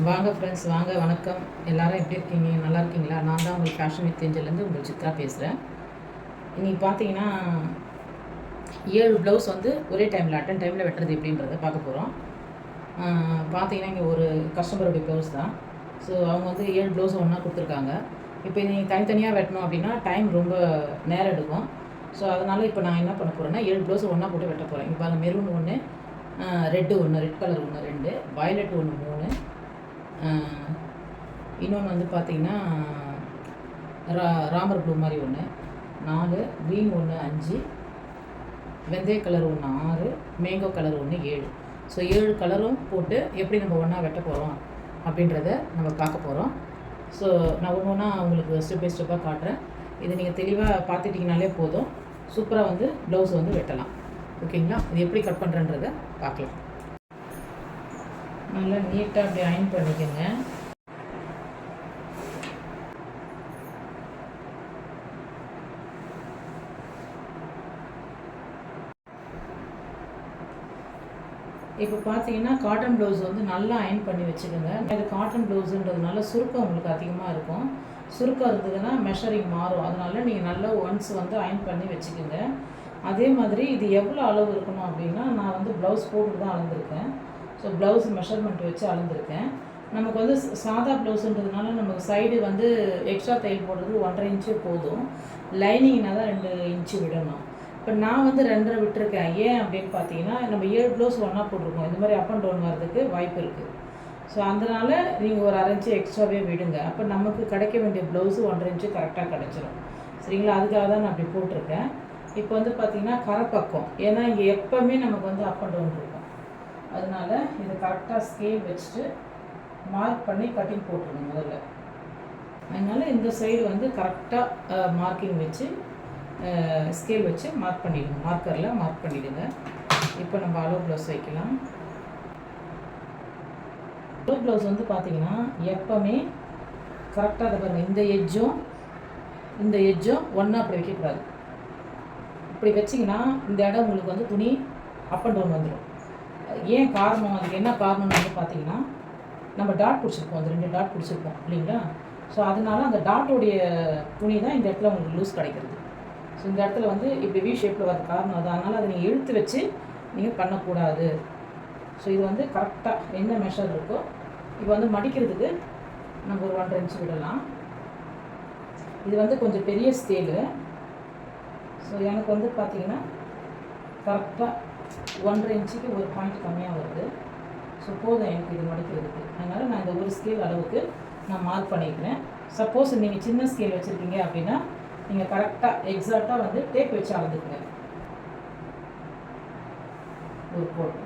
வாங்க ஃப்ரெண்ட்ஸ், வாங்க, வணக்கம். எல்லாரும் எப்படி இருக்கீங்க? நல்லா இருக்கீங்களா? நான் தான் உங்களுக்கு ஃபேஷன் வித் ஏஞ்சல்லேருந்து உங்கள் சித்ரா பேசுகிறேன். இன்றைக்கி பார்த்தீங்கன்னா 7 ப்ளவுஸ் வந்து ஒரே டைமில் டைமில் வெட்டுறது எப்படின்றத பார்க்க போகிறோம். பார்த்தீங்கன்னா இங்கே ஒரு கஸ்டமருடைய ப்ளவுஸ் தான். ஸோ அவங்க வந்து 7 ப்ளவுஸ் ஒன்றா கொடுத்துருக்காங்க. இப்போ நீங்கள் தனித்தனியாக வெட்டணும் அப்படின்னா டைம் ரொம்ப நேரம் எடுக்கும். ஸோ அதனால் இப்போ நான் என்ன பண்ண போகிறேன்னா 7 ப்ளவுஸ் ஒன்றா போட்டு வெட்ட போகிறேன். இப்போ அந்த மெரூன் ஒன்று, ரெட்டு ஒன்று, ரெட் கலர் ஒன்று 2, வயலட் ஒன்று 3, இன்னொன்று வந்து பார்த்திங்கன்னா ராமர் ப்ளூ மாதிரி ஒன்று 4, க்ரீன் ஒன்று 5, வெந்தய கலர் ஒன்று 6, மேங்கோ கலர் ஒன்று 7. ஸோ 7 கலரும் போட்டு எப்படி நம்ம ஒன்றா வெட்ட போகிறோம் அப்படின்றத நம்ம பார்க்க போகிறோம். ஸோ நான் ஒன்று ஒன்றா உங்களுக்கு ஸ்டெப் பை ஸ்டெப்பாக காட்டுறேன். இது நீங்கள் தெளிவாக பார்த்துட்டிங்கனாலே போதும், சூப்பராக வந்து ப்ளவுஸ் வந்து வெட்டலாம். ஓகேங்களா? இது எப்படி கட் பண்ணுறன்றதை பார்க்கலாம். நல்லா நீட்டாக அப்படி அயன் பண்ணிக்கோங்க. இப்போ பார்த்தீங்கன்னா காட்டன் ப்ளவுஸ் வந்து நல்லா அயன் பண்ணி வச்சுக்கோங்க. இது காட்டன் ப்ளவுஸுன்றதுனால சுருக்கம் உங்களுக்கு அதிகமாக இருக்கும். சுருக்கம் இருந்ததுன்னா மெஷரிங் மாறும். அதனால் நீங்கள் நல்லா ஒன்ஸ் வந்து அயன் பண்ணி வச்சுக்கோங்க. அதே மாதிரி இது எவ்வளோ அளவு இருக்கணும் அப்படின்னா, நான் வந்து ப்ளவுஸ் போட்டு தான் அளந்துருக்கேன். ஸோ ப்ளவுஸ் மெஷர்மெண்ட் வச்சு அளந்துருக்கேன். நமக்கு வந்து சாதா ப்ளவுஸுன்றதுனால நமக்கு சைடு வந்து எக்ஸ்ட்ரா தையல் போடுறது 1.5 இன்ச்சு போதும். லைனிங்னா தான் 2 இன்ச்சு விடணும். இப்போ நான் வந்து 2.5 விட்டுருக்கேன். ஏன் அப்படின்னு பார்த்தீங்கன்னா, நம்ம 7 ப்ளவுஸ் ஒன்றா போட்டிருக்கோம். இந்த மாதிரி அப் அண்ட் டவுன் வர்றதுக்கு வாய்ப்பு இருக்குது. ஸோ அதனால் நீங்கள் ஒரு 1/2 இன்ச்சு எக்ஸ்ட்ராவே விடுங்க. அப்போ நமக்கு கிடைக்க வேண்டிய ப்ளவுஸு 1.5 இன்ச்சு கரெக்டாக கிடச்சிரும். சரிங்களா? அதுக்காக தான் நான் அப்படி போட்டிருக்கேன். இப்போ வந்து பார்த்திங்கன்னா கரைப்பக்கம், ஏன்னா இங்கே எப்போவுமே நமக்கு வந்து அப் அண்ட் டவுன் இருக்கும். அதனால் இதை கரெக்டாக ஸ்கேல் வச்சுட்டு மார்க் பண்ணி கட்டிங் போட்டுருங்க முதல்ல. அதனால் இந்த சைடு வந்து கரெக்டாக மார்க்கிங் வச்சு ஸ்கேல் வச்சு மார்க் பண்ணிவிடுங்க. மார்க்கரில் மார்க் பண்ணிவிடுங்க. இப்போ நம்ம அளவு ப்ளவுஸ் வைக்கலாம். அளவு ப்ளவுஸ் வந்து பார்த்திங்கன்னா எப்போவுமே கரெக்டாக அதை பாருங்கள், இந்த எட்ஜும் ஒன்றா அப்படி வைக்கக்கூடாது. இப்படி வச்சிங்கன்னா இந்த இடம் உங்களுக்கு வந்து துணி அப் அண்ட் டவுன் வந்துடும். ஏன் காரணம், அதுக்கு என்ன காரணம்னு வந்து பார்த்திங்கன்னா, நம்ம டாட் பிடிச்சிருப்போம், அந்த 2 டாட் பிடிச்சிருப்போம் இல்லைங்களா? ஸோ அதனால அந்த டாட்டோடைய துணி தான் இந்த இடத்துல உங்களுக்கு லூஸ் கிடைக்கிறது. ஸோ இந்த இடத்துல வந்து இப்படி வி ஷேப்பில் வர காரணம் அது. அதனால் அதை நீங்கள் இழுத்து வச்சு நீங்கள் பண்ணக்கூடாது. ஸோ இது வந்து கரெக்டாக என்ன மெஷர் இருக்கோ, இப்போ வந்து மடிக்கிறதுக்கு நம்ம ஒரு 1.5 இன்ச்சு விடலாம். இது வந்து கொஞ்சம் பெரிய ஸ்கேலு. ஸோ எனக்கு வந்து பார்த்திங்கன்னா கரெக்டாக 1.5 இன்ச்சுக்கு ஒரு பாயிண்ட் கம்மியாக வருது. ஸோ போதும் எனக்கு இது மடிக்கிறதுக்கு. அதனால் நான் இந்த ஒரு ஸ்கேல் அளவுக்கு நான் மார்க் பண்ணிக்கிறேன். சப்போஸ் நீங்கள் சின்ன ஸ்கேல் வச்சுருக்கீங்க அப்படின்னா நீங்கள் கரெக்டாக எக்ஸாக்டாக வந்து டேப் வச்சு அளந்துக்குங்க. ஒரு கோட்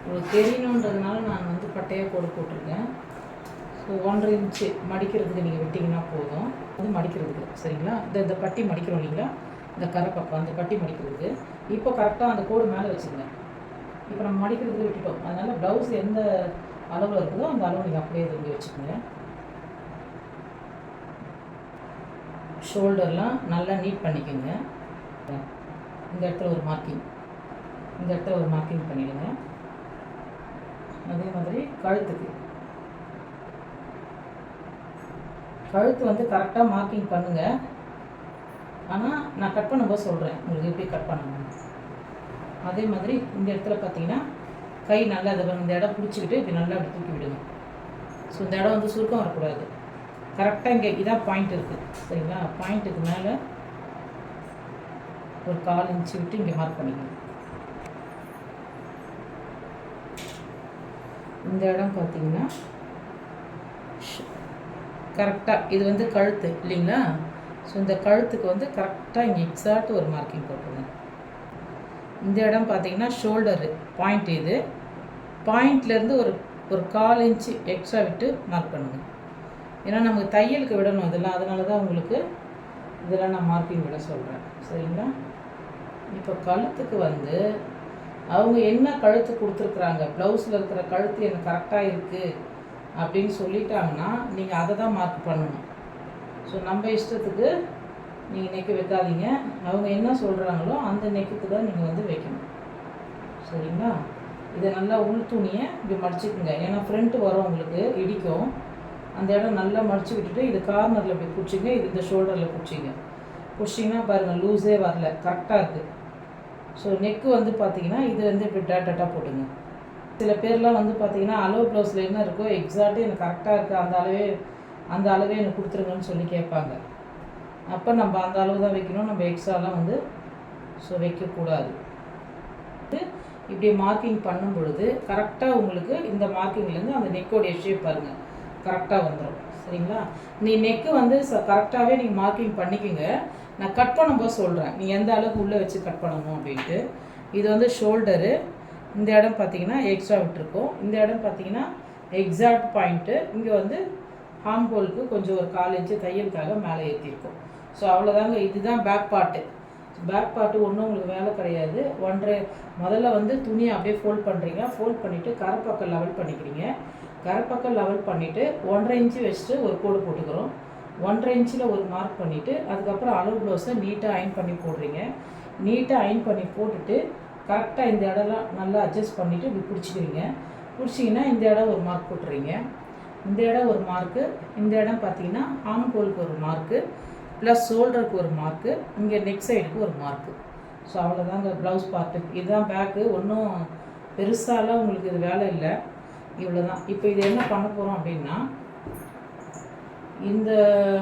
உங்களுக்கு தெரியணுன்றதுனால நான் வந்து பட்டையாக கோடு போட்டிருக்கேன். ஸோ 1.5 இன்ச்சு மடிக்கிறதுக்கு நீங்கள் விட்டிங்கன்னா போதும். அது மடிக்கிறதுக்கு சரிங்களா? இந்த பட்டி மடிக்கிறோம் இல்லைங்களா, இந்த கரை பக்கம் அந்த பட்டி மடிக்கிறதுக்கு. இப்போ கரெக்டாக அந்த கோடு மேலே வச்சுருங்க. இப்போ நம்ம மடிக்கிறதுக்கு விட்டுட்டோம். அதனால் ப்ளவுஸ் எந்த அளவில் இருக்குதோ அந்த அளவு நீங்கள் அப்படியே இங்கே வச்சுக்கோங்க. ஷோல்டர்லாம் நல்லா நீட் பண்ணிக்கோங்க. இந்த இடத்துல ஒரு மார்க்கிங், இந்த இடத்துல ஒரு மார்க்கிங் பண்ணிவிடுங்க. அதே மாதிரி கழுத்து வந்து கரெக்டாக மார்க்கிங் பண்ணுங்கள். ஆனால் நான் கட் பண்ணும்போது சொல்கிறேன் உங்களுக்கு எப்படி கட் பண்ணணும். அதே மாதிரி இந்த இடத்துல பார்த்தீங்கன்னா கை நல்லா இந்த இடம் பிடிச்சிக்கிட்டு இப்படி நல்லா அப்படி தூக்கி விடுங்க. ஸோ இந்த இடம் வந்து சுருக்கம் வரக்கூடாது. கரெக்டாக இங்கே இதான் பாயிண்ட் இருக்குது சரிங்களா? பாயிண்ட்டுக்கு மேலே ஒரு 1/4 இன்ச்சு விட்டு இங்கே மார்க் பண்ணிக்கணும். இந்த இடம் பார்த்தீங்கன்னா கரெக்டாக இது வந்து கழுத்து இல்லைங்களா? ஸோ இந்த கழுத்துக்கு வந்து கரெக்டாக இங்கே எக்ஸாக்ட் ஒரு மார்க்கிங் போட்டுருங்க. இந்த இடம் பார்த்தீங்கன்னா ஷோல்டரு பாயிண்ட், இது பாயிண்ட்லேருந்து ஒரு 1/4 இன்ச்சு எக்ஸ்ட்ரா விட்டு மார்க் பண்ணுங்கள். ஏன்னா நமக்கு தையலுக்கு விடணும் இதெல்லாம், அதனால தான் உங்களுக்கு இதெல்லாம் நான் மார்க்கிங் விட சொல்கிறேன் சரிங்களா? இப்போ கழுத்துக்கு வந்து அவங்க என்ன கழுத்து கொடுத்துருக்குறாங்க, ப்ளவுஸில் இருக்கிற கழுத்து எனக்கு கரெக்டாக இருக்குது அப்படின்னு சொல்லிட்டாங்கன்னா நீங்கள் அதை தான் மார்க் பண்ணணும். ஸோ நம்ம இஷ்டத்துக்கு நீங்கள் நெக்கு வைக்காதீங்க. அவங்க என்ன சொல்கிறாங்களோ அந்த நெக்குக்கு தான் நீங்கள் வந்து வைக்கணும். ஸோ சரிங்களா? இதை நல்லா உள் துணியை இப்படி மடிச்சுக்குங்க. ஏன்னா ஃப்ரண்ட்டு வரும் உங்களுக்கு இடிக்கும். அந்த இடம் நல்லா மடித்து விட்டுட்டு இது கார்னரில் இப்படி பிடிச்சிங்க. இது இந்த ஷோல்டரில் பிடிச்சிங்க. பிடிச்சிங்கன்னா பாருங்கள் லூஸே வரல, கரெக்டாக இருக்குது. ஸோ நெக்கு வந்து பார்த்திங்கன்னா இது வந்து இப்படி டேட்டாக போட்டுங்க. சில பேர்லாம் வந்து பார்த்திங்கன்னா அளவு ப்ளவுஸில் என்ன இருக்கோ எக்ஸாக்டாக எனக்கு கரெக்டாக இருக்குது, அந்த அளவே எனக்கு கொடுத்துருங்கன்னு சொல்லி கேட்பாங்க. அப்போ நம்ம அந்த அளவு தான் வைக்கணும், நம்ம எக்ஸ்ட்ராலாம் வந்து வைக்கக்கூடாது. இப்படி மார்க்கிங் பண்ணும் பொழுது கரெக்டாக உங்களுக்கு இந்த மார்க்கிங்லேருந்து அந்த நெக்கோடைய ஷேப் பாருங்கள் கரெக்டாக வந்துடும். சரிங்களா? நீ நெக்கு வந்து கரெக்டாகவே நீங்கள் மார்க்கிங் பண்ணிக்கோங்க. நான் கட் பண்ணும்போது சொல்கிறேன் நீங்கள் எந்த அளவுக்கு உள்ளே வச்சு கட் பண்ணணும் அப்படின்ட்டு. இது வந்து ஷோல்டரு, இந்த இடம் பார்த்திங்கன்னா எக்ஸ்ட்ரா விட்டுருக்கோம். இந்த இடம் பார்த்திங்கன்னா எக்ஸாக்ட் பாயிண்ட்டு. இங்கே வந்து ஹார்ம் ஹோலுக்கு கொஞ்சம் ஒரு 1/4 இன்ச்சு தையலுக்காக மேலே ஏற்றிருக்கோம். ஸோ அவ்வளோதாங்க. இதுதான் பேக் பார்ட்டு. பேக் பார்ட்டு ஒன்றும் உங்களுக்கு வேலை கிடையாது. முதல்ல வந்து துணியை அப்படியே ஃபோல்ட் பண்ணுறீங்க. ஃபோல்ட் பண்ணிவிட்டு கரைப்பக்கம் லெவல் பண்ணிக்கிறீங்க. கரைப்பக்கம் லெவல் பண்ணிவிட்டு 1.5 இன்ச்சு வச்சுட்டு ஒரு கோடு போட்டுக்கிறோம். 1.5 இன்ச்சில் ஒரு மார்க் பண்ணிவிட்டு அதுக்கப்புறம் அளவு ப்ளவுஸை நீட்டாக அயன் பண்ணி போடுறீங்க. நீட்டாக அயன் பண்ணி போட்டுட்டு கரெக்டாக இந்த இடம்லாம் நல்லா அட்ஜஸ்ட் பண்ணிவிட்டு இப்படி பிடிச்சிக்கிறீங்க. பிடிச்சிங்கன்னா இந்த இடம் ஒரு மார்க் போட்டுறீங்க. இந்த இடம் ஒரு மார்க்கு, இந்த இடம் பார்த்திங்கன்னா ஆம் ஹோலுக்கு ஒரு மார்க்கு, ப்ளஸ் ஷோல்டருக்கு ஒரு மார்க்கு, இங்கே நெக் சைடுக்கு ஒரு மார்க்கு. ஸோ அவ்வளோதாங்க ப்ளவுஸ் பார்ட்டு. இதுதான் பேக்கு. ஒன்றும் பெருசாலாம் உங்களுக்கு இது வேலை இல்லை, இவ்வளோ தான். இப்போ இது என்ன பண்ண போகிறோம் அப்படின்னா, இந்த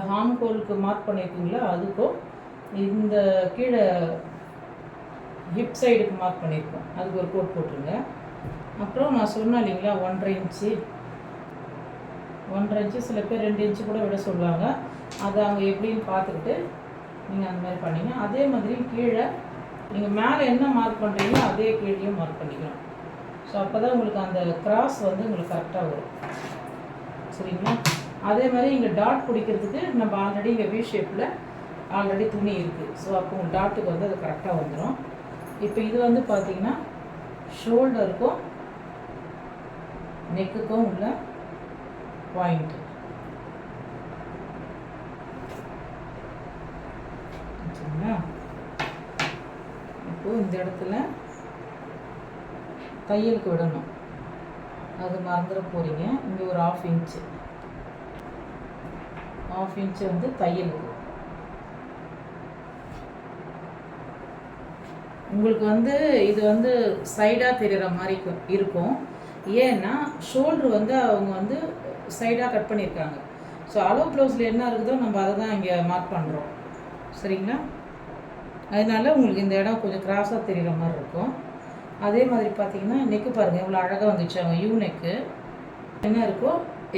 ஹார்ம் ஹோலுக்கு மார்க் பண்ணியிருக்கீங்களா அதுக்கும் இந்த கீழே ஹிப் சைடுக்கு மார்க் பண்ணியிருக்கோம், அதுக்கு ஒரு கோட் போட்டுருங்க. அப்புறம் நான் சொன்னேன் இல்லைங்களா 1.5 இன்ச்சு, 1.5 இன்ச்சு, சில பேர் 2 இன்ச்சு கூட விட சொல்லுவாங்க. அதை அவங்க எப்படின்னு பார்த்துக்கிட்டு நீங்கள் அந்த மாதிரி பண்ணிங்க. அதே மாதிரி கீழே நீங்கள் மேலே என்ன மார்க் பண்ணுறீங்களோ அதே கீழேயும் மார்க் பண்ணிக்கணும். ஸோ அப்போ தான் உங்களுக்கு அந்த கிராஸ் வந்து உங்களுக்கு கரெக்டாக வரும். சரிங்களா? அதே மாதிரி இங்கே டாட் பிடிக்கிறதுக்கு நம்ம ஆல்ரெடி இங்கே வி ஷேப்பில் ஆல்ரெடி துணி இருக்குது. ஸோ அப்போ உங்கள் டாட்டுக்கு வந்து அது கரெக்டாக வந்துடும். இப்போ இது வந்து பார்த்திங்கன்னா ஷோல்டருக்கும் நெக்குக்கும் உள்ள பாயிண்ட்டு. சரிங்களா? இப்போது இந்த இடத்துல தையலுக்கு விடணும், அது மறந்துட போகிறீங்க. இங்கே ஒரு 1/2 இன்ச்சு, 1/2 இன்ச்சு வந்து தையலுக்கு. உங்களுக்கு வந்து இது வந்து சைடாக தெரிகிற மாதிரி இருக்கும். ஏன்னா ஷோல்ட்ரு வந்து அவங்க வந்து சைடாக கட் பண்ணியிருக்காங்க. ஸோ அளவு ப்ளவுஸில் என்ன இருக்குதோ நம்ம அதை தான் இங்கே மார்க் பண்ணுறோம். சரிங்களா? அதனால உங்களுக்கு இந்த இடம் கொஞ்சம் கிராஸாக தெரிகிற மாதிரி இருக்கும். அதே மாதிரி பார்த்திங்கன்னா நெக்கு பாருங்கள் இவ்வளோ அழகாக வந்துச்சு. அவங்க யூ நெக்கு என்ன இருக்கோ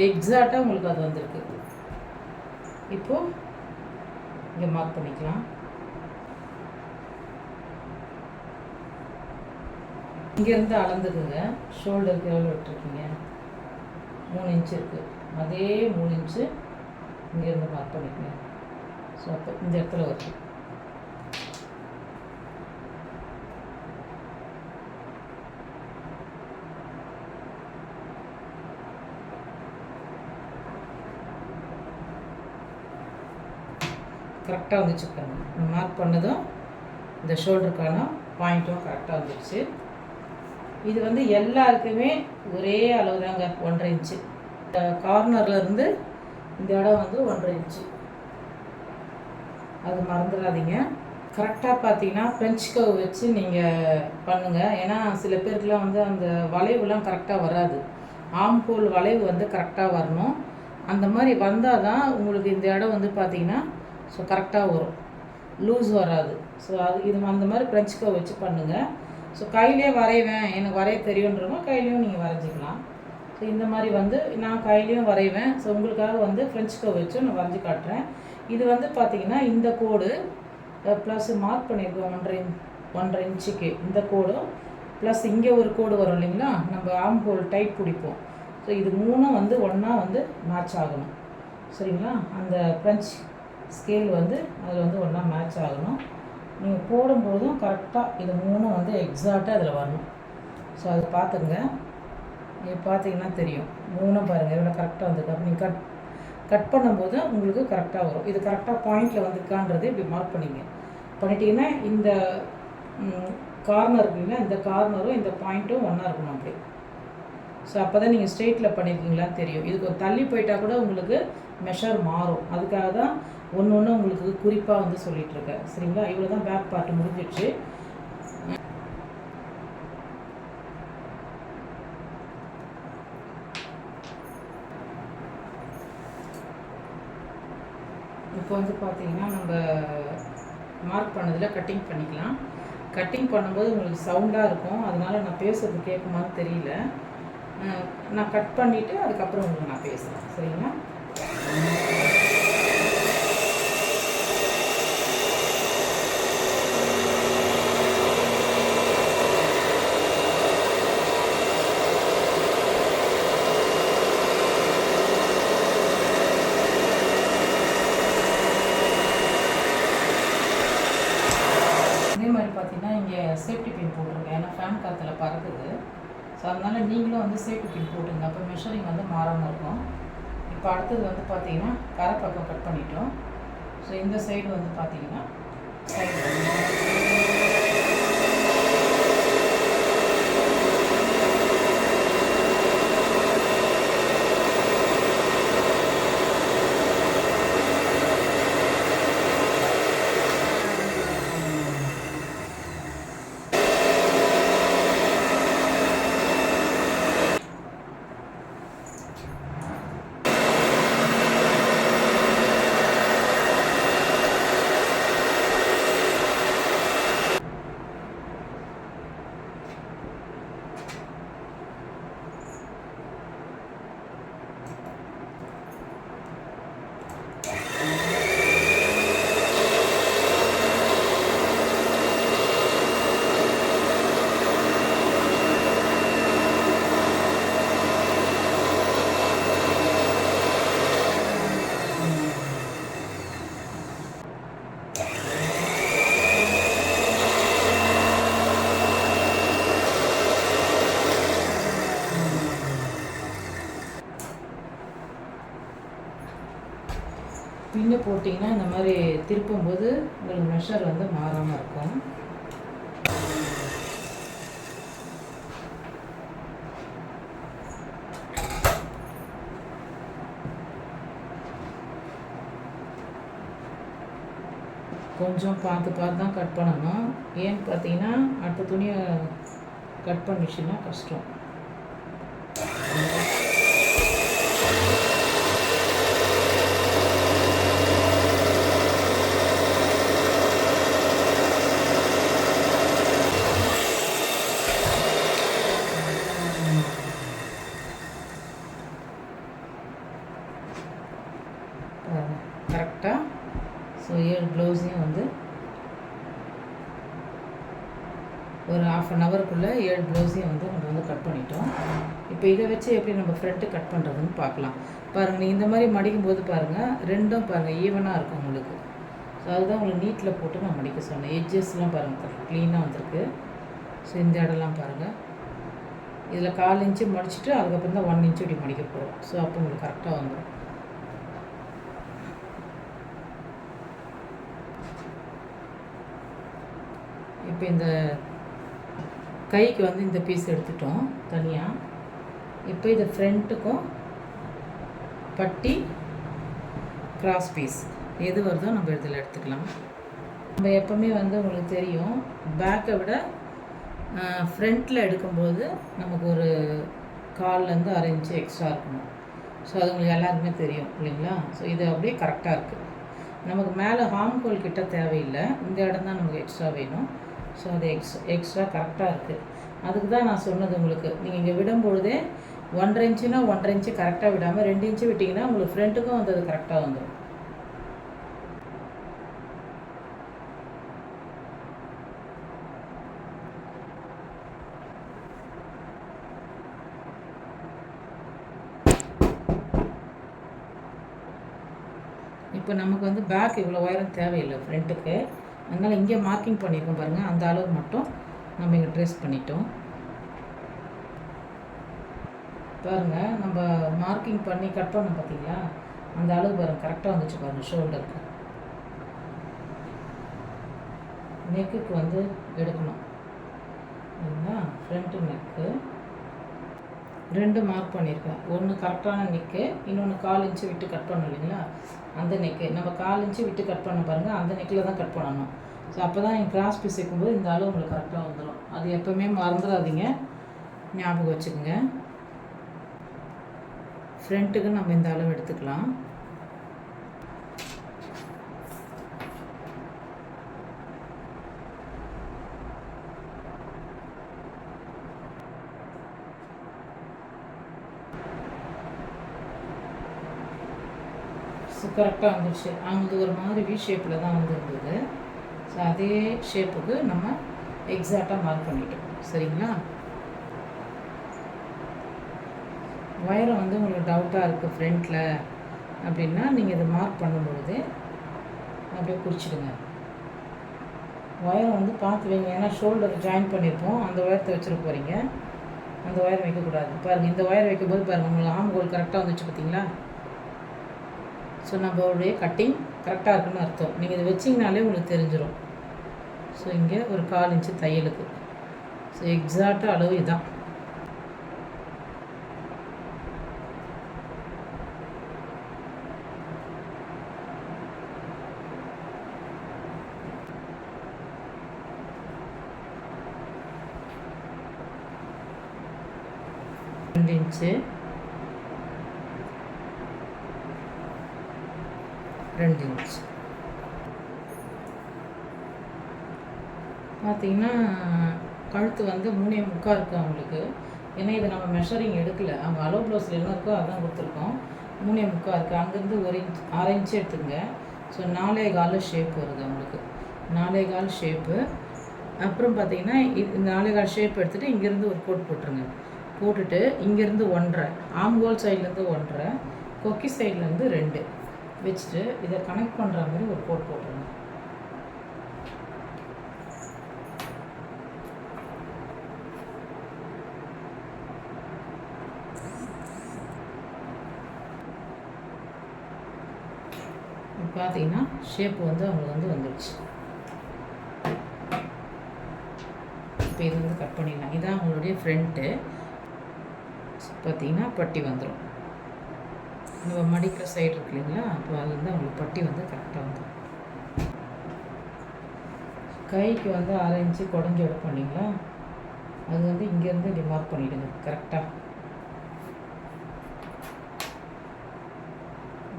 எக்ஸாக்டாக உங்களுக்கு அது வந்திருக்கு. இப்போது இங்கே மார்க் பண்ணிக்கலாம். இங்கேருந்து அளந்துக்குங்க. ஷோல்டருக்கு எவ்வளோ விட்டுருக்கீங்க? 3 இன்ச்சு இருக்குது. அதே 3 இன்ச்சு இங்கேருந்து மார்க் பண்ணிக்கங்க. ஸோ அப்போ இந்த இடத்துல வருது. கரெக்டாக வந்துச்சு பாருங்கள். மார்க் பண்ணதும் இந்த ஷோல்டருக்கான பாயிண்ட்டும் கரெக்டாக வந்துடுச்சு. இது வந்து எல்லாருக்குமே ஒரே அளவு தாங்க, 1.5 இன்ச்சு. கார்னர்லேருந்து இந்த இடம் வந்து 1.5 இன்ச்சு, அது மறந்துடாதீங்க. கரெக்டாக பார்த்தீங்கன்னா ஃப்ரெஞ்ச் கர்வ் வச்சு நீங்கள் பண்ணுங்கள். ஏன்னா சில பேருக்குலாம் வந்து அந்த வளைவுலாம் கரெக்டாக வராது. ஆம் ஹோல் வளைவு வந்து கரெக்டாக வரணும். அந்த மாதிரி வந்தால் தான் உங்களுக்கு இந்த இடம் வந்து பார்த்திங்கன்னா ஸோ கரெக்டாக வரும், லூஸ் வராது. ஸோ இது அந்த மாதிரி ஃப்ரெஞ்ச் கர்வ் வச்சு பண்ணுங்கள். ஸோ கையிலே வரைவேன், எனக்கு வரைய தெரியுன்றவங்க கையிலையும் நீங்கள் வரைஞ்சிக்கலாம். ஸோ இந்த மாதிரி வந்து நான் கையிலையும் வரைவேன். ஸோ உங்களுக்காக வந்து ஃப்ரெஞ்ச் கர்வ் வச்சு நான் வரைஞ்சி காட்டுறேன். இது வந்து பார்த்திங்கன்னா இந்த கோடு ப்ளஸ் மார்க் பண்ணியிருக்கோம் 1.5 இன்ச்சுக்கு இந்த கோடும் ப்ளஸ் இங்கே ஒரு கோடு வரும் இல்லைங்களா, நம்ம ஆம் ஹோல் டைட் பிடிப்போம். ஸோ இது 3 வந்து ஒன்றா வந்து மேட்ச் ஆகணும். சரிங்களா? அந்த ஃப்ரெஞ்ச் ஸ்கேல் வந்து அதில் வந்து ஒன்றா மேட்ச் ஆகணும். நீங்கள் போடும்போதும் கரெக்டாக இது 3 வந்து எக்ஸாக்டாக அதில் வரணும். ஸோ அதை பார்த்துங்க. இது பார்த்தீங்கன்னா தெரியும் 3 பாருங்கள் இவ்வளோ கரெக்டாக வந்துருக்கு. அப்போ நீங்கள் கட் பண்ணும்போது உங்களுக்கு கரெக்டாக வரும். இது கரெக்டாக பாயிண்டில் வந்துருக்கான்றது இப்படி மார்க் பண்ணிட்டீங்கன்னா இந்த கார்னர் இருக்குங்களா, இந்த கார்னரும் இந்த பாயிண்ட்டும் ஒன்றா இருக்கணும் அப்படி. ஸோ அப்போ தான் நீங்கள் ஸ்ட்ரெயிட்டில் பண்ணியிருக்கீங்களான்னு தெரியும். இதுக்கு ஒரு தள்ளி போயிட்டால் கூட உங்களுக்கு மெஷர் மாறும். அதுக்காக தான் ஒன்று ஒன்று உங்களுக்கு குறிப்பாக வந்து சொல்லிகிட்ருக்கேன். சரிங்களா? இவ்வளோ தான் பேக் பார்ட்டு முடிஞ்சிடுச்சு. இப்போ வந்து பார்த்தீங்கன்னா நம்ம மார்க் பண்ணதில் கட்டிங் பண்ணிக்கலாம். கட்டிங் பண்ணும்போது உங்களுக்கு சவுண்டாக இருக்கும், அதனால் நான் பேசுறது கேட்குமான்னு தெரியல. நான் கட் பண்ணிவிட்டு அதுக்கப்புறம் உங்களுக்கு நான் பேசுகிறேன். சரிங்களா? அதே மாதிரி பார்த்தீங்கன்னா இங்கே சேஃப்டி பின் போட்டிருக்கேன். ஏன்னா ஃபேன் காற்றுல பறக்குது. ஸோ அதனால் நீங்களும் வந்து சேஃப்டி பின் போட்டுங்க. அப்போ மெஷரிங் வந்து மாறாமல் இருக்கும். இப்போ அடுத்தது வந்து பார்த்தீங்கன்னா கரை பக்கம் கட் பண்ணிட்டோம். ஸோ இந்த சைடு வந்து பார்த்தீங்கன்னா பின்னு போட்டிங்கன்னா இந்த மாதிரி திருப்பும்போது உங்களுக்கு மெஷர் வந்து மாறாமல் இருக்கும். கொஞ்சம் பார்த்து பார்த்து தான் கட் பண்ணணும். ஏன்னு பார்த்தீங்கன்னா அடுத்த துணியை கட் பண்ணிச்சுன்னா கஷ்டம். கரெக்டாக ஸோ 7 ப்ளவுஸையும் வந்து ஒரு 1/2 ஹவருக்குள்ளே 7 ப்ளவுஸையும் வந்து நம்ம வந்து கட் பண்ணிட்டோம். இப்போ இதை வச்சு எப்படி நம்ம ஃப்ரண்ட்டு கட் பண்ணுறதுன்னு பார்க்கலாம். பாருங்கள், நீங்கள் இந்த மாதிரி மடிக்கும் போது பாருங்கள், ரெண்டும் பாருங்கள் ஈவனாக இருக்கும் உங்களுக்கு. ஸோ அதுதான் உங்களுக்கு நீட்டில் போட்டு நான் மடிக்க சொன்னேன். எட்ஜஸ்லாம் பாருங்கள் க்ளீனாக வந்திருக்கு. ஸோ இந்த இடம்லாம் பாருங்கள், இதில் 1/4 இன்ச்சு மடிச்சுட்டு அதுக்கப்புறம் தான் 1 இன்ச்சு இப்படி மடிக்க போகிறோம். ஸோ அப்போ உங்களுக்கு கரெக்டாக வந்துடும். இப்போ இந்த கைக்கு வந்து இந்த பீஸ் எடுத்துட்டோம் தனியாக. இப்போ இதை ஃப்ரண்ட்டுக்கும் பட்டி கிராஸ் பீஸ் எது வருதோ நம்ம இதில் எடுத்துக்கலாம். நம்ம எப்போவுமே வந்து உங்களுக்கு தெரியும், பேக்கை விட ஃப்ரண்ட்டில் எடுக்கும்போது நமக்கு ஒரு 1/4லேருந்து 1/2 இன்ச்சு எக்ஸ்ட்ரா இருக்கணும். ஸோ அது உங்களுக்கு எல்லாருக்குமே தெரியும் இல்லைங்களா? ஸோ இது அப்படியே கரெக்டாக இருக்குது. நமக்கு மேலே ஹார்ம்ஹோல் கிட்ட தேவையில்லை, இந்த இடம் தான் நமக்கு எக்ஸ்ட்ரா வேணும். ஸோ அது எக்ஸ்ட்ரா கரெக்டாக இருக்குது. அதுக்கு தான் நான் சொன்னது உங்களுக்கு, நீங்கள் இங்கே விடும்பொழுதே 1/2 இன்ச்சுனா 1/2 இன்ச்சு கரெக்டாக விடாமல் 2 இன்ச்சு விட்டிங்கன்னா உங்களுக்கு ஃப்ரண்ட்டுக்கும் வந்து அது கரெக்டாக வந்துடும். இப்போ நமக்கு வந்து பேக் இவ்வளோ உயரம் தேவையில்லை ஃப்ரண்ட்டுக்கு. அதனால் இங்கே மார்க்கிங் பண்ணியிருக்கோம் பாருங்கள், அந்த அளவு மட்டும் நம்ம இங்கே ட்ரேஸ் பண்ணிட்டோம். பாருங்கள், நம்ம மார்க்கிங் பண்ணி கட் பண்ணோம் பார்த்தீங்களா, அந்த அளவு பாருங்கள் கரெக்டாக வந்துச்சு பாருங்கள். ஷோல்டருக்கு நெக்குக்கு வந்து எடுக்கணும். சரிங்களா? ஃப்ரண்ட்டு நெக்கு 2 மார்க் பண்ணியிருக்கேன். ஒன்று கரெக்டான நெக்கு, இன்னொன்று 1/4 இன்ச்சு விட்டு கட் பண்ணோம் இல்லைங்களா? அந்த நெக்கு நம்ம 1/4 இன்ச்சு விட்டு கட் பண்ண பாருங்கள், அந்த நெக்கில் தான் கட் பண்ணணும். ஸோ அப்போ தான் நீங்கள் கிராஸ் பீஸ் வைக்கும்போது இந்த அளவு உங்களுக்கு கரெக்டாக வந்துடும். அது எப்போவுமே மறந்துடாதீங்க, ஞாபகம் வச்சுக்கோங்க. ஃப்ரண்ட்டுக்கு நம்ம இந்த அளவு எடுத்துக்கலாம். ஸோ கரெக்டாக வந்துடுச்சு. அவங்களுக்கு ஒரு மாதிரி வி ஷேப்பில் தான் வந்துருந்தது. ஸோ அதே ஷேப்புக்கு நம்ம எக்ஸாக்டாக மார்க் பண்ணிட்டோம். சரிங்களா? வயரம் வந்து உங்களுக்கு டவுட்டாக இருக்குது ஃப்ரண்ட்டில் அப்படின்னா நீங்கள் இதை மார்க் பண்ணும்பொழுது அப்படியே குறிச்சிடுங்க. வயரம் வந்து பார்த்து வைங்க, ஏன்னா ஷோல்டர் ஜாயின் பண்ணியிருப்போம், அந்த உயரத்தை வச்சுருக்க போகிறீங்க. அந்த ஒயர் வைக்கக்கூடாது. பாருங்கள், இந்த ஒயர் வைக்கும்போது பாருங்கள் உங்களுக்கு ஆம் கோல் கரெக்டாக வந்துச்சு பார்த்தீங்களா? ஸோ நம்மளுடைய கட்டிங் கரெக்டாக இருக்குன்னு அர்த்தம். நீங்கள் இதை வச்சிங்கனாலே உங்களுக்கு தெரிஞ்சிடும். ஸோ இங்கே ஒரு 1/4 இன்ச்சு தையலுக்கு. ஸோ எக்ஸாக்டாக அளவு இதுதான். இன்ச்சு 2 இன்ச் பார்த்தீங்கன்னா கழுத்து வந்து 3.25 இருக்குது அவங்களுக்கு. ஏன்னா இதை நம்ம மெஷரிங் எடுக்கலை, அவங்க அலோ ப்ளவுஸில் என்ன இருக்கோ அதான் கொடுத்துருக்கோம். 3.25 இருக்குது. அங்கேருந்து 1 இன்ச் 6 இன்ச்சு எடுத்துங்க. ஸோ 4.25 ஷேப் வருது அவங்களுக்கு. 4.25 ஷேப்பு. அப்புறம் பார்த்தீங்கன்னா இந்த 4.25 ஷேப் எடுத்துகிட்டு இங்கேருந்து ஒரு கோட் போட்டுருங்க. போட்டுட்டு இங்கேருந்து 1.5, ஆம்கோல் சைட்லேருந்து 1.5, கொக்கி சைட்லேருந்து 2 வச்சுட்டு இதை கனெக்ட் பண்ணுற மாதிரி ஒரு கோட் போட்டுருங்க. பார்த்தீங்கன்னா ஷேப் வந்து அவங்களுக்கு வந்துடுச்சு. இப்போ இது வந்து கட் பண்ணிடலாம். இதான் அவங்களுடைய ஃப்ரண்ட்டு. பார்த்தீங்கன்னா பட்டி வந்துடும். நம்ம மடிக்கிற சைடு இருக்கு இல்லைங்களா? அப்போ அது வந்து அவங்களுக்கு பட்டி வந்து கரெக்டாக வந்துடும். கைக்கு வந்து 1/2 இன்ச்சு குடஞ்சி எடுப்போம் இல்லைங்களா? அது வந்து இங்கேருந்து இப்படி மார்க் பண்ணிவிடுங்க. கரெக்டாக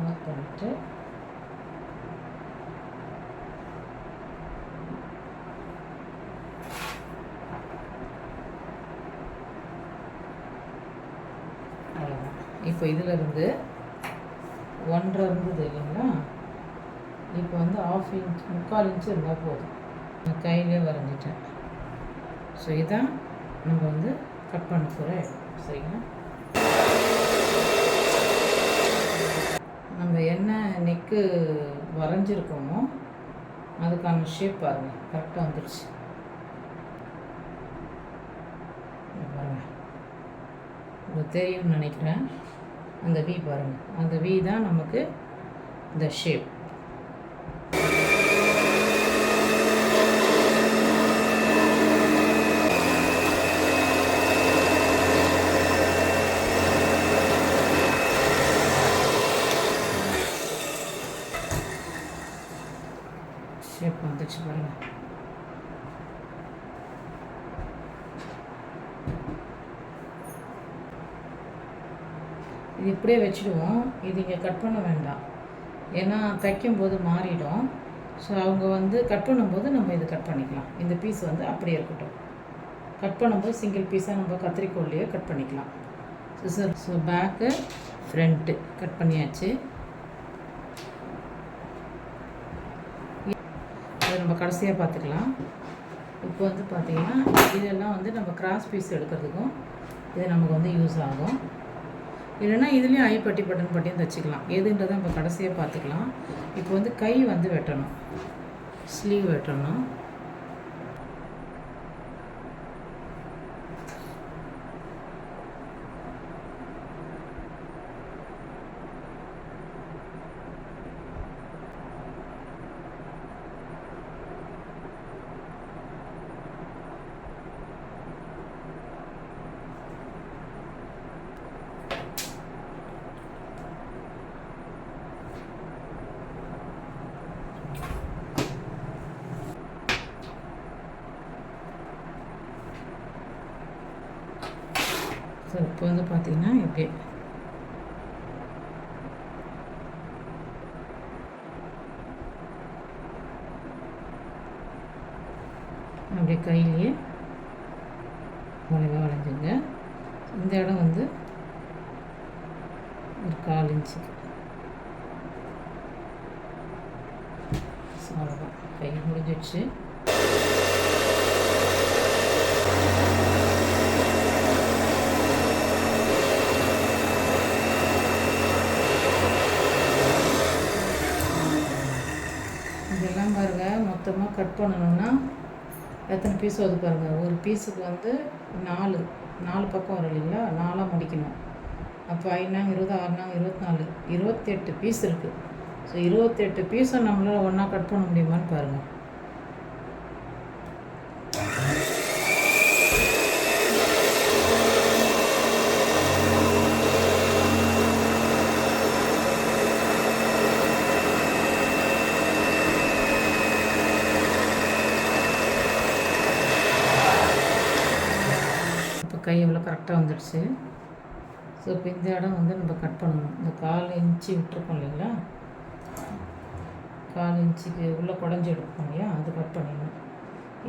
மார்க் பண்ணிவிட்டு அவ்வளோதான். இப்போ இதிலேருந்து 1.5 இருந்தது இல்லைங்களா? இப்போ வந்து 1/2 இன்ச் 3/4 இன்ச்சு இருந்தால் போதும். நான் கையிலே வரைஞ்சிட்டேன். ஸோ இதான் நம்ம வந்து கட் பண்ண போகிற இடம். சரிங்களா? நம்ம என்ன நெக்கு வரைஞ்சிருக்கோமோ அதுக்கான ஷேப் பாருங்கள், கரெக்டாக வந்துடுச்சு. பாருங்கள், உங்களுக்கு தெரியும்னு நினைக்கிறேன். அந்த வி பாருங்கள், அந்த வி தான் நமக்கு இந்த ஷேப். ஷேப் வந்துச்சு பாருங்கள். இது இப்படியே வச்சுடுவோம். இது இங்கே கட் பண்ண வேண்டாம், ஏன்னா தைக்கும்போது மாறிடும். ஸோ அவங்க வந்து கட் பண்ணும்போது நம்ம இது கட் பண்ணிக்கலாம். இந்த பீஸ் வந்து அப்படியே இருக்கட்டும். கட் பண்ணும்போது சிங்கிள் பீஸாக நம்ம கத்திரிக்கோல்லையே கட் பண்ணிக்கலாம். ஸோ பேக்கு ஃப்ரண்ட்டு கட் பண்ணியாச்சு. அதை நம்ம கடைசியாக பார்த்துக்கலாம். இப்போ வந்து பார்த்திங்கன்னா இதெல்லாம் வந்து நம்ம கிராஸ் பீஸ் எடுக்கிறதுக்கும் இது நமக்கு வந்து யூஸ் ஆகும். இல்லைன்னா இதுலேயும் ஐப்பட்டி பட்டன் பட்டியும் தைச்சிக்கலாம். எதுன்றதை நம்ம கடைசியாக பார்த்துக்கலாம். இப்போ வந்து கை வந்து வெட்டணும், ஸ்லீவ் வெட்டணும். ஸோ இப்போ வந்து பார்த்திங்கன்னா இப்படி அப்படியே கையிலேயே வளைவாக வளைஞ்சுங்க. இந்த இடம் வந்து ஒரு 1/4 இன்ச்சு. ஸோ அவ்வளோதான், கை முடிஞ்சிடுச்சு. இதெல்லாம் பாருங்கள், மொத்தமாக கட் பண்ணணுன்னா எத்தனை பீஸ் வருது பாருங்கள். ஒரு பீஸுக்கு வந்து 4 பக்கம் வரும் இல்லைங்களா, 4ஆக முடிக்கணும். அப்போ 5 20 6 24 28 பீஸ் இருக்குது. ஸோ 28 பீஸை நம்மளால் ஒன்றா கட் பண்ண முடியுமான்னு பாருங்கள். கை எவ்வளோ கரெக்டாக வந்துடுச்சு. ஸோ இப்போ இந்த இடம் வந்து நம்ம கட் பண்ணணும். இந்த 1/4 இன்ச்சு விட்டுருக்கோம் இல்லைங்களா, 1/4 இன்ச்சுக்கு உள்ளே குடஞ்சி எடுப்போம் இல்லையா, அது கட் பண்ணிடணும்.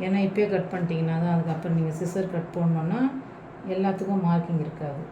ஏன்னா இப்போயே கட் பண்ணிட்டீங்கன்னா தான் அதுக்கப்புறம் நீங்கள் சிசர் கட் பண்ணோன்னா எல்லாத்துக்கும் மார்க்கிங் இருக்காது.